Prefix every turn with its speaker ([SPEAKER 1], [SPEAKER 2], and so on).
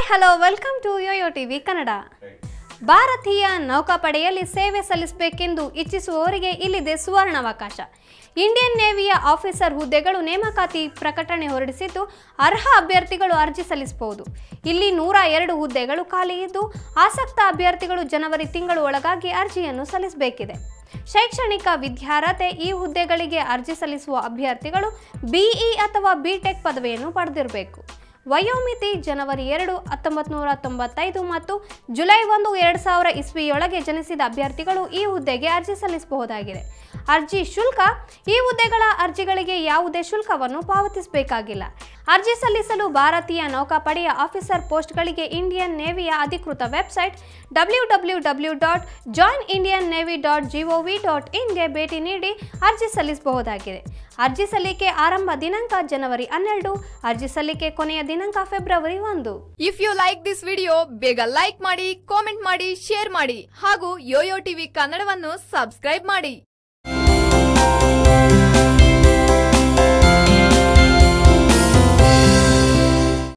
[SPEAKER 1] Hello welcome to YoYo TV Kannada. ಭಾರತೀಯ ನೌಕಾಪಡೆಯಲ್ಲಿ ಸೇವೆ ಸಲ್ಲಿಸಬೇಕೆಂದು ಇಚ್ಛಿಸುವವರಿಗೆ ಇಲ್ಲಿದೆ ಸುವರ್ಣಾವಕಾಶ. ಇಂಡಿಯನ್ ನೇವಿಯ ಆಫೀಸರ್ ಹುದ್ದೆಗಳು ನೇಮಕಾತಿ ಪ್ರಕಟಣೆ ಹೊರಡಿಸಿದ್ದು ಅರ್ಹ ಅಭ್ಯರ್ಥಿಗಳು ಅರ್ಜಿ ಸಲ್ಲಿಸಬಹುದು. ಇಲ್ಲಿ 102 ಹುದ್ದೆಗಳು ಖಾಲಿ ಇದ್ದು ಆಸಕ್ತ ಅಭ್ಯರ್ಥಿಗಳು ಜನವರಿ ತಿಂಗಳು ಒಳಗಾಗಿ ಅರ್ಜಿಯನ್ನು ಸಲ್ಲಿಸಬೇಕಿದೆ. ಶೈಕ್ಷಣಿಕ ವಿದ್ಯಾರ್ಹತೆ ಈ ಹುದ್ದೆಗಳಿಗೆ ಅರ್ಜಿ ಸಲ್ಲಿಸುವ ಅಭ್ಯರ್ಥಿಗಳು ಬಿಇ ಅಥವಾ ಬಿಟೆಕ್ ಪದವಿಯನ್ನು ಪಡೆದಿರಬೇಕು. ವಯೋಮಿತಿ ಜನವರಿ 2, 1995 ಮತ್ತು ಜುಲೈ 1, 2000 ಇಸ್ವಿಯೊಳಗೆ ಜನಿಸಿದ ಅಭ್ಯರ್ಥಿಗಳು ಈ ಹುದ್ದೆಗೆ ಅರ್ಜಿ ಸಲ್ಲಿಸಬಹುದಾಗಿದೆ. ಅರ್ಜಿ ಶುಲ್ಕ: ಈ ಹುದ್ದೆಗಳ ಅರ್ಜಿಗಳಿಗೆ ಯಾವುದೇ ಶುಲ್ಕವನ್ನು ಪಾವತಿಸಬೇಕಾಗಿಲ್ಲ. ಅರ್ಜಿ ಸಲ್ಲಿಸಲು ಭಾರತೀಯ ನೌಕಾಪಡೆಯ ಆಫೀಸರ್ ಪೋಸ್ಟ್ಗಳಿಗೆ ಇಂಡಿಯನ್ ನೇವಿಯ ಅಧಿಕೃತ ವೆಬ್ಸೈಟ್ www.joinindiannavy.gov.in ಗೆ ಭೇಟಿ ನೀಡಿ ಅರ್ಜಿ ಸಲ್ಲಿಸಬಹುದಾಗಿದೆ. ಅರ್ಜಿ ಸಲ್ಲಿಕೆ ಆರಂಭ ದಿನಾಂಕ ಜನವರಿ 12, ಅರ್ಜಿ ಸಲ್ಲಿಕೆ ಕೊನೆಯ ದಿನಾಂಕ February 1.
[SPEAKER 2] If you like this video, ಬೇಗ ಲೈಕ್ ಮಾಡಿ, ಕಾಮೆಂಟ್ ಮಾಡಿ, ಶೇರ್ ಮಾಡಿ ಹಾಗೂ ಯೋಯೋ ಟಿವಿ ಕನ್ನಡವನ್ನು ಸಬ್ಸ್ಕ್ರೈಬ್ ಮಾಡಿ.